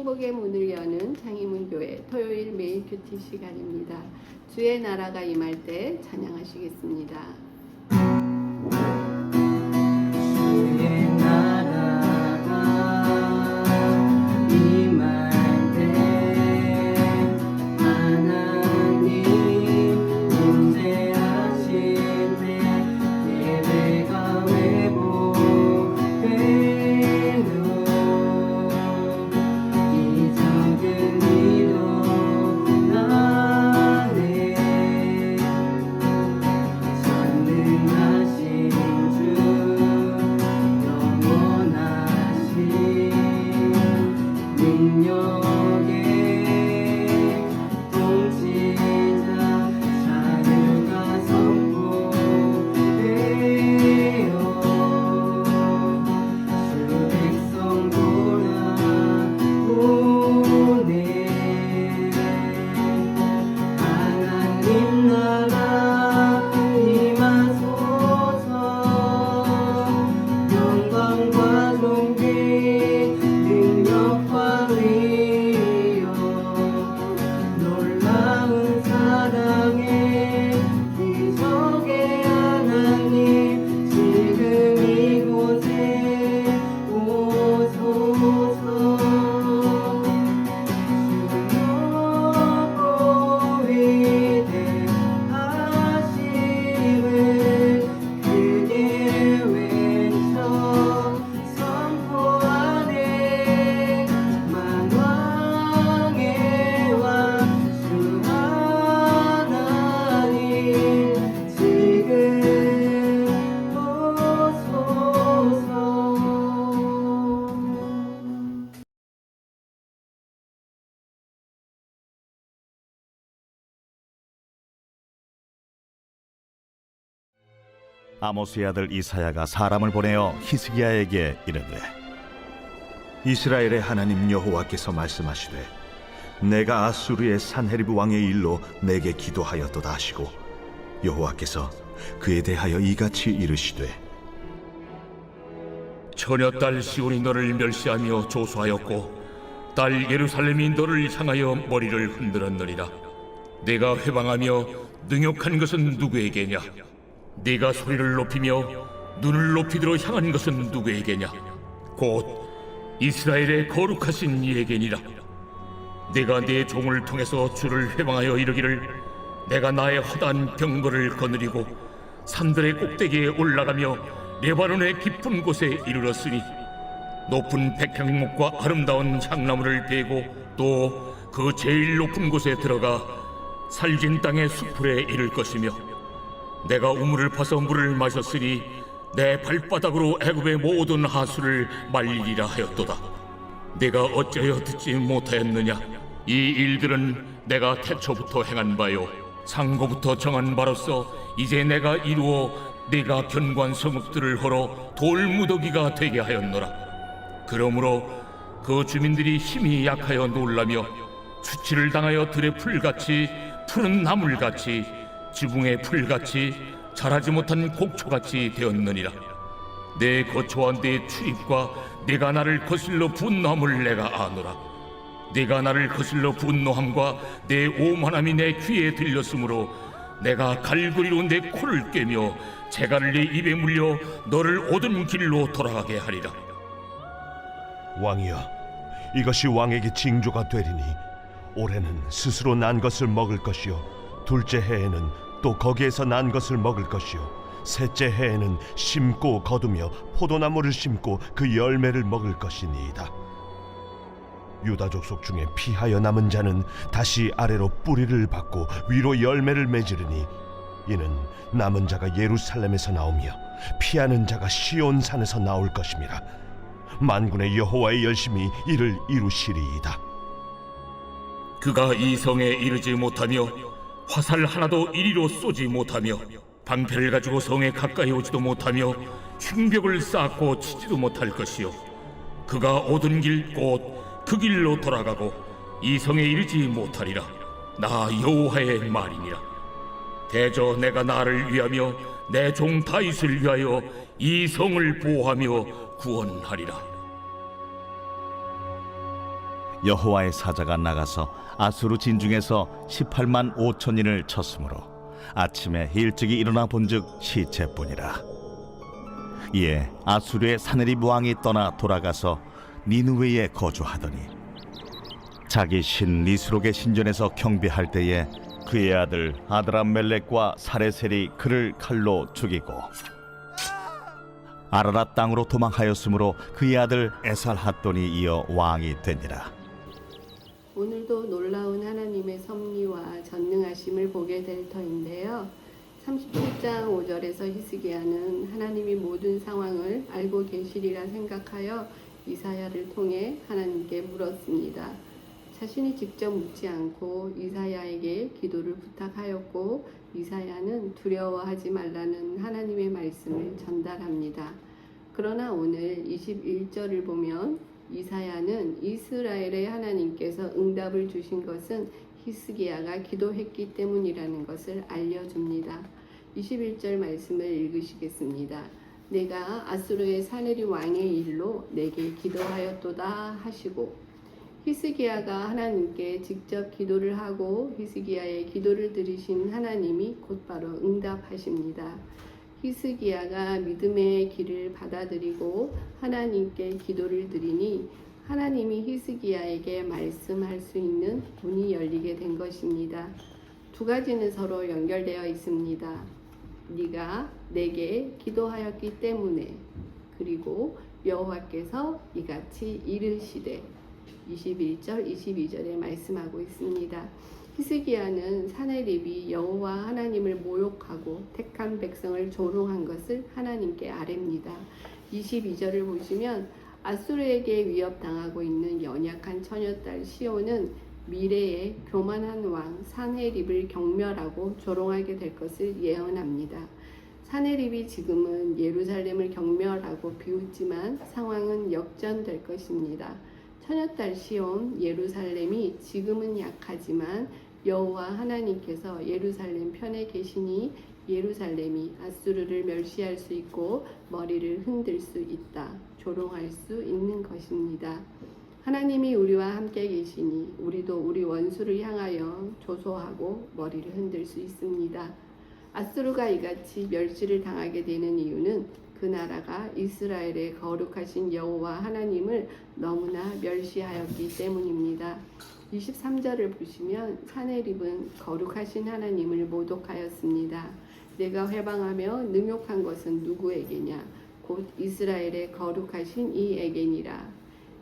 행복의 문을 여는 장희문교회 토요일 메인 큐티 시간입니다. 주의 나라가 임할 때 찬양하시겠습니다. 아모스의 아들 이사야가 사람을 보내어 히스기야에게 이르되, 이스라엘의 하나님 여호와께서 말씀하시되, 내가 아수르의 산헤리브 왕의 일로 내게 기도하였도다 하시고, 여호와께서 그에 대하여 이같이 이르시되, 처녀딸 시온이 너를 멸시하며 조소하였고 딸 예루살렘이 너를 향하여 머리를 흔들었느니라. 내가 회방하며 능욕한 것은 누구에게냐? 네가 소리를 높이며 눈을 높이 들어 향한 것은 누구에게냐? 곧 이스라엘의 거룩하신 이에게니라. 내가 네 종을 통해서 주를 회방하여 이르기를, 내가 나의 허다한 병거를 거느리고 산들의 꼭대기에 올라가며 레바논의 깊은 곳에 이르렀으니, 높은 백향목과 아름다운 향나무를 베고 또 그 제일 높은 곳에 들어가 살진 땅의 수풀에 이를 것이며, 내가 우물을 파서 물을 마셨으니 내 발바닥으로 애굽의 모든 하수를 말리리라 하였도다. 내가 어찌하여 듣지 못하였느냐? 이 일들은 내가 태초부터 행한 바요 상고부터 정한 바로서 이제 내가 이루어 네가 견고한 성읍들을 헐어 돌무더기가 되게 하였노라. 그러므로 그 주민들이 힘이 약하여 놀라며 수치를 당하여 들의 풀같이 푸른 나물같이 지붕의 풀같이 자라지 못한 곡초같이 되었느니라. 내 거처와 내 출입과 내가 나를 거슬러 분노함을 내가 아노라. 내가 나를 거슬러 분노함과 내 오만함이 내 귀에 들렸으므로 내가 갈고리로 내 코를 꿰며 재갈을 네 입에 물려 너를 오던 길로 돌아가게 하리라. 왕이여, 이것이 왕에게 징조가 되리니, 올해는 스스로 난 것을 먹을 것이요 둘째 해에는 또 거기에서 난 것을 먹을 것이요 셋째 해에는 심고 거두며 포도나무를 심고 그 열매를 먹을 것이니이다. 유다 족속 중에 피하여 남은 자는 다시 아래로 뿌리를 받고 위로 열매를 맺으리니, 이는 남은 자가 예루살렘에서 나오며 피하는 자가 시온 산에서 나올 것임이라. 만군의 여호와의 열심히 이를 이루시리이다. 그가 이 성에 이르지 못하며 화살 하나도 이리로 쏘지 못하며 방패를 가지고 성에 가까이 오지도 못하며 흉벽을 쌓고 치지도 못할 것이요, 그가 오던 길 곧 그 길로 돌아가고 이 성에 이르지 못하리라. 나 여호와의 말이니라. 대저 내가 나를 위하며 내 종 다윗을 위하여 이 성을 보호하며 구원하리라. 여호와의 사자가 나가서 아수르 진중에서 18만 5천인을 쳤으므로 아침에 일찍이 일어나 본즉 시체뿐이라. 이에 아수르의 사네립 왕이 떠나 돌아가서 니느웨에 거주하더니 자기 신 니스록의 신전에서 경배할 때에 그의 아들 아드람멜렉과 사레셀이 그를 칼로 죽이고 아라랏 땅으로 도망하였으므로 그의 아들 에살핫돈이 이어 왕이 되니라. 오늘도 놀라운 하나님의 섭리와 전능하심을 보게 될 터인데요. 37장 5절에서 히스기야는 하나님이 모든 상황을 알고 계시리라 생각하여 이사야를 통해 하나님께 물었습니다. 자신이 직접 묻지 않고 이사야에게 기도를 부탁하였고 이사야는 두려워하지 말라는 하나님의 말씀을 전달합니다. 그러나 오늘 21절을 보면 이사야는 이스라엘의 하나님께서 응답을 주신 것은 히스기야가 기도했기 때문이라는 것을 알려줍니다. 21절 말씀을 읽으시겠습니다. 내가 아수르의 사네립 왕의 일로 내게 기도하였도다 하시고, 히스기야가 하나님께 직접 기도를 하고 히스기야의 기도를 들으신 하나님이 곧바로 응답하십니다. 히스기야가 믿음의 길을 받아들이고 하나님께 기도를 드리니 하나님이 히스기야에게 말씀할 수 있는 문이 열리게 된 것입니다. 두 가지는 서로 연결되어 있습니다. 네가 내게 기도하였기 때문에, 그리고 여호와께서 이같이 이르시되, 21절 22절에 말씀하고 있습니다. 히스기야는 사네립이 여호와 하나님을 모욕하고 택한 백성을 조롱한 것을 하나님께 아뢰입니다. 22절을 보시면 아수르에게 위협당하고 있는 연약한 처녀딸 시온은 미래에 교만한 왕 사네립을 경멸하고 조롱하게 될 것을 예언합니다. 사네립이 지금은 예루살렘을 경멸하고 비웃지만 상황은 역전될 것입니다. 처녀딸 시온, 예루살렘이 지금은 약하지만 여호와 하나님께서 예루살렘 편에 계시니 예루살렘이 아수르를 멸시할 수 있고 머리를 흔들 수 있다, 조롱할 수 있는 것입니다. 하나님이 우리와 함께 계시니 우리도 우리 원수를 향하여 조소하고 머리를 흔들 수 있습니다. 아수르가 이같이 멸시를 당하게 되는 이유는 그 나라가 이스라엘의 거룩하신 여호와 하나님을 너무나 멸시하였기 때문입니다. 23절을 보시면 사네립은 거룩하신 하나님을 모독하였습니다. 내가 회방하며 능욕한 것은 누구에게냐? 곧 이스라엘의 거룩하신 이에게니라.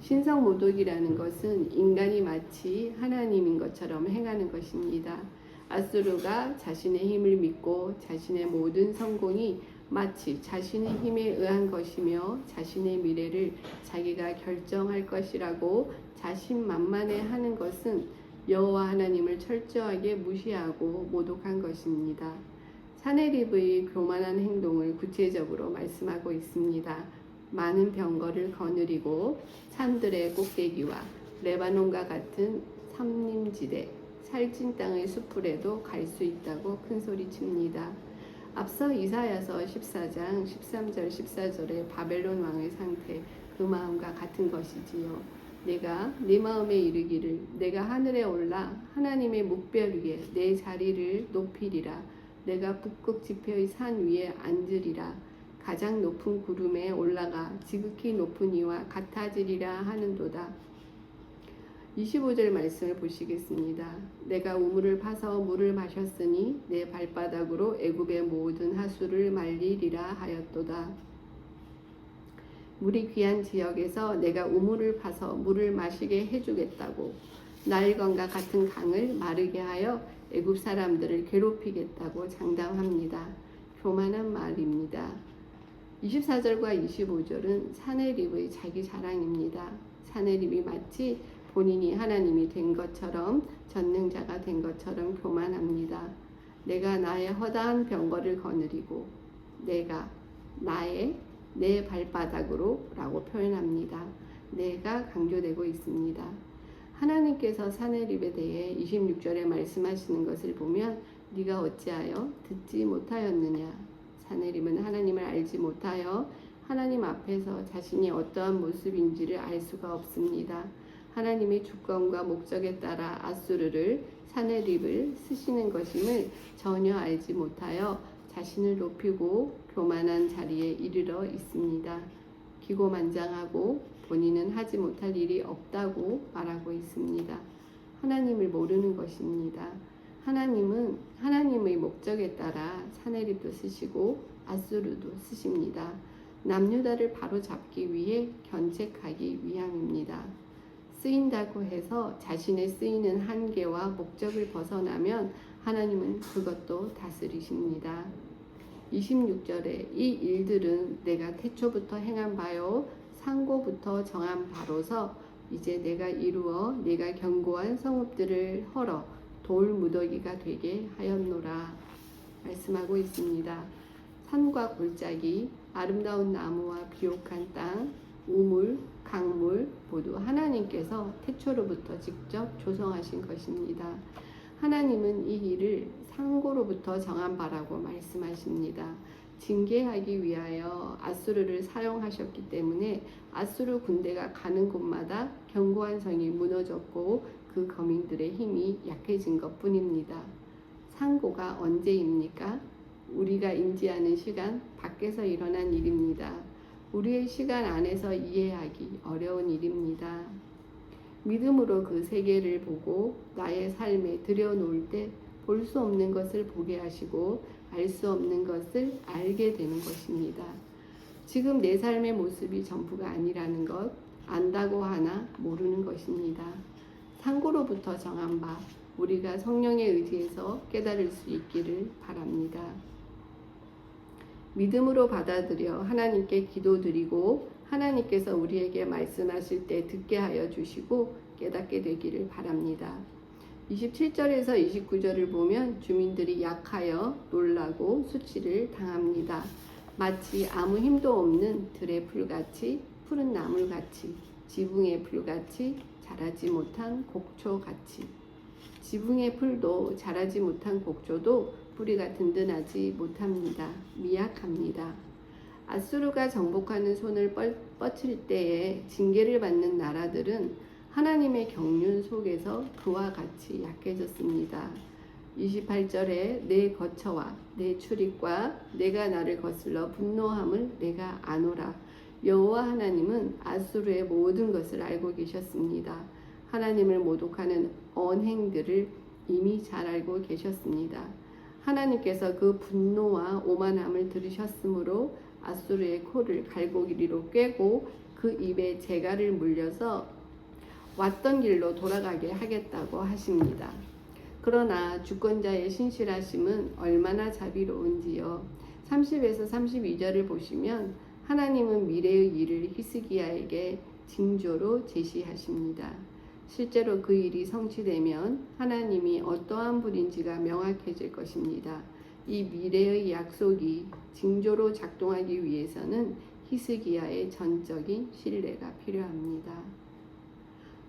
신성 모독이라는 것은 인간이 마치 하나님인 것처럼 행하는 것입니다. 아수르가 자신의 힘을 믿고 자신의 모든 성공이 마치 자신의 힘에 의한 것이며 자신의 미래를 자기가 결정할 것이라고 자신만만해하는 것은 여호와 하나님을 철저하게 무시하고 모독한 것입니다. 사네립의 교만한 행동을 구체적으로 말씀하고 있습니다. 많은 병거를 거느리고 산들의 꼭대기와 레바논과 같은 삼림지대, 살찐 땅의 수풀에도 갈 수 있다고 큰소리칩니다. 앞서 이사야서 14장 13절 14절의 바벨론 왕의 상태, 그 마음과 같은 것이지요. 내가 네 마음에 이르기를 내가 하늘에 올라 하나님의 묵별 위에 내 자리를 높이리라. 내가 북극 지폐의 산 위에 앉으리라. 가장 높은 구름에 올라가 지극히 높은 이와 같아지리라 하는도다. 25절 말씀을 보시겠습니다. 내가 우물을 파서 물을 마셨으니 내 발바닥으로 애굽의 모든 하수를 말리리라 하였도다. 물이 귀한 지역에서 내가 우물을 파서 물을 마시게 해주겠다고, 나일강과 같은 강을 마르게 하여 애굽 사람들을 괴롭히겠다고 장담합니다. 교만한 말입니다. 24절과 25절은 사네립의 자기 자랑입니다. 사네립이 마치 본인이 하나님이 된 것처럼, 전능자가 된 것처럼 교만합니다. 내가 나의 허다한 병거를 거느리고 내가 내 발바닥으로 라고 표현합니다. 내가 강조되고 있습니다. 하나님께서 사네립에 대해 26절에 말씀하시는 것을 보면 네가 어찌하여 듣지 못하였느냐? 사네립은 하나님을 알지 못하여 하나님 앞에서 자신이 어떠한 모습인지를 알 수가 없습니다. 하나님의 주권과 목적에 따라 아수르를 사네립을 쓰시는 것임을 전혀 알지 못하여 자신을 높이고 교만한 자리에 이르러 있습니다. 기고만장하고 본인은 하지 못할 일이 없다고 말하고 있습니다. 하나님을 모르는 것입니다. 하나님은 하나님의 목적에 따라 사네립도 쓰시고 아수르도 쓰십니다. 남유다를 바로 잡기 위해 견책하기 위함입니다. 쓰인다고 해서 자신의 쓰이는 한계와 목적을 벗어나면 하나님은 그것도 다스리십니다. 26절에 이 일들은 내가 태초부터 행한 바요 상고부터 정한 바로서 이제 내가 이루어 내가 견고한 성읍들을 헐어 돌 무더기가 되게 하였노라 말씀하고 있습니다. 산과 골짜기, 아름다운 나무와 비옥한 땅, 우물, 강물 모두 하나님께서 태초로부터 직접 조성하신 것입니다. 하나님은 이 일을 상고로부터 정한 바라고 말씀하십니다. 징계하기 위하여 아수르를 사용하셨기 때문에 아수르 군대가 가는 곳마다 견고한 성이 무너졌고 그 거민들의 힘이 약해진 것뿐입니다. 상고가 언제입니까? 우리가 인지하는 시간 밖에서 일어난 일입니다. 우리의 시간 안에서 이해하기 어려운 일입니다. 믿음으로 그 세계를 보고 나의 삶에 들여놓을 때 볼 수 없는 것을 보게 하시고 알 수 없는 것을 알게 되는 것입니다. 지금 내 삶의 모습이 전부가 아니라는 것, 안다고 하나 모르는 것입니다. 상고로부터 정한 바, 우리가 성령에 의지해서 깨달을 수 있기를 바랍니다. 믿음으로 받아들여 하나님께 기도드리고 하나님께서 우리에게 말씀하실 때 듣게 하여 주시고 깨닫게 되기를 바랍니다. 27절에서 29절을 보면 주민들이 약하여 놀라고 수치를 당합니다. 마치 아무 힘도 없는 들의 풀같이 푸른 나물같이 지붕의 풀같이 자라지 못한 곡초같이 지붕의 풀도 자라지 못한 곡초도 뿌리가 든든하지 못합니다. 미약합니다. 아수르가 정복하는 손을 뻗칠 때에 징계를 받는 나라들은 하나님의 경륜 속에서 그와 같이 약해졌습니다. 28절에 내 거처와 내 출입과 내가 나를 거슬러 분노함을 내가 아노라. 여호와 하나님은 아수르의 모든 것을 알고 계셨습니다. 하나님을 모독하는 언행들을 이미 잘 알고 계셨습니다. 하나님께서 그 분노와 오만함을 들으셨으므로 아수르의 코를 갈고리로 꿰고 그 입에 재갈을 물려서 왔던 길로 돌아가게 하겠다고 하십니다. 그러나 주권자의 신실하심은 얼마나 자비로운지요. 30에서 32절을 보시면 하나님은 미래의 일을 히스기야에게 징조로 제시하십니다. 실제로 그 일이 성취되면 하나님이 어떠한 분인지가 명확해질 것입니다. 이 미래의 약속이 징조로 작동하기 위해서는 히스기야의 전적인 신뢰가 필요합니다.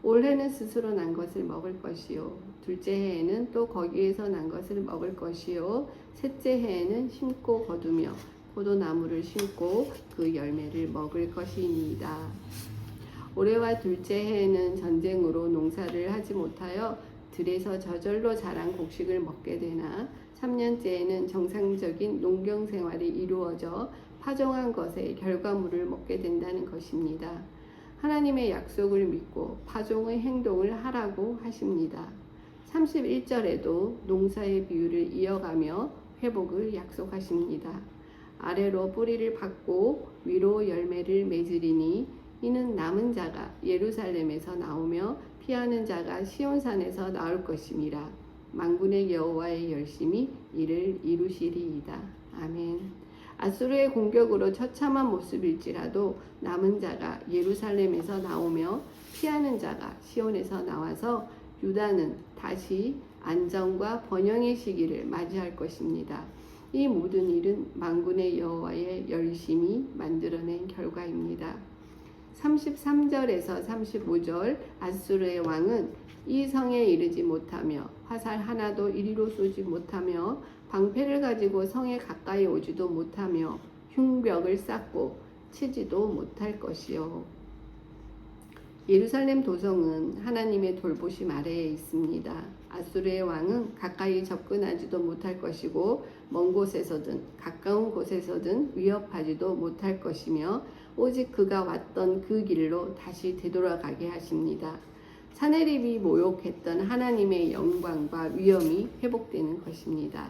올해는 스스로 난 것을 먹을 것이요 둘째 해에는 또 거기에서 난 것을 먹을 것이요 셋째 해에는 심고 거두며 포도나무를 심고 그 열매를 먹을 것이니이다. 올해와 둘째 해에는 전쟁으로 농사를 하지 못하여 들에서 저절로 자란 곡식을 먹게 되나 3년째에는 정상적인 농경 생활이 이루어져 파종한 것의 결과물을 먹게 된다는 것입니다. 하나님의 약속을 믿고 파종의 행동을 하라고 하십니다. 31절에도 농사의 비유를 이어가며 회복을 약속하십니다. 아래로 뿌리를 받고 위로 열매를 맺으리니 이는 남은 자가 예루살렘에서 나오며 피하는 자가 시온산에서 나올 것임이라. 만군의 여호와의 열심히 이를 이루시리이다. 아멘. 아수르의 공격으로 처참한 모습일지라도 남은 자가 예루살렘에서 나오며 피하는 자가 시온에서 나와서 유다는 다시 안정과 번영의 시기를 맞이할 것입니다. 이 모든 일은 만군의 여호와의 열심히 만들어낸 결과입니다. 33절에서 35절 아수르의 왕은 이 성에 이르지 못하며 화살 하나도 이리로 쏘지 못하며 방패를 가지고 성에 가까이 오지도 못하며 흉벽을 쌓고 치지도 못할 것이요. 예루살렘 도성은 하나님의 돌보심 아래에 있습니다. 아수르의 왕은 가까이 접근하지도 못할 것이고 먼 곳에서든 가까운 곳에서든 위협하지도 못할 것이며 오직 그가 왔던 그 길로 다시 되돌아가게 하십니다. 사내립이 모욕했던 하나님의 영광과 위엄이 회복되는 것입니다.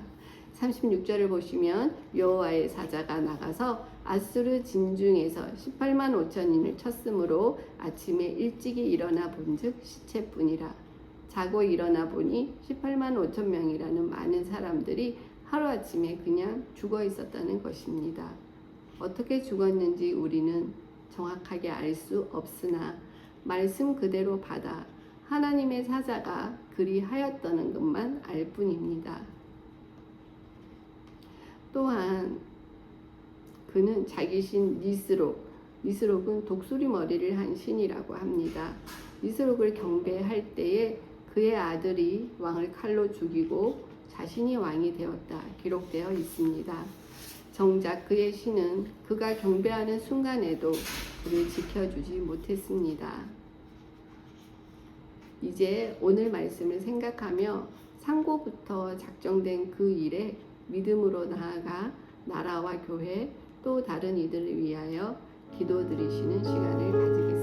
36절을 보시면 여호와의 사자가 나가서 아수르 진중에서 18만 5천인을 쳤으므로 아침에 일찍이 일어나 본즉 시체뿐이라. 자고 일어나 보니 18만 5천 명이라는 많은 사람들이 하루아침에 그냥 죽어 있었다는 것입니다. 어떻게 죽었는지 우리는 정확하게 알 수 없으나 말씀 그대로 받아 하나님의 사자가 그리하였다는 것만 알 뿐입니다. 또한 그는 자기 신 니스록은 독수리 머리를 한 신이라고 합니다. 니스록을 경배할 때에 그의 아들이 왕을 칼로 죽이고 자신이 왕이 되었다 기록되어 있습니다. 정작 그의 신은 그가 경배하는 순간에도 그를 지켜주지 못했습니다. 이제 오늘 말씀을 생각하며 상고부터 작정된 그 일에 믿음으로 나아가 나라와 교회 또 다른 이들을 위하여 기도드리시는 시간을 가지겠습니다.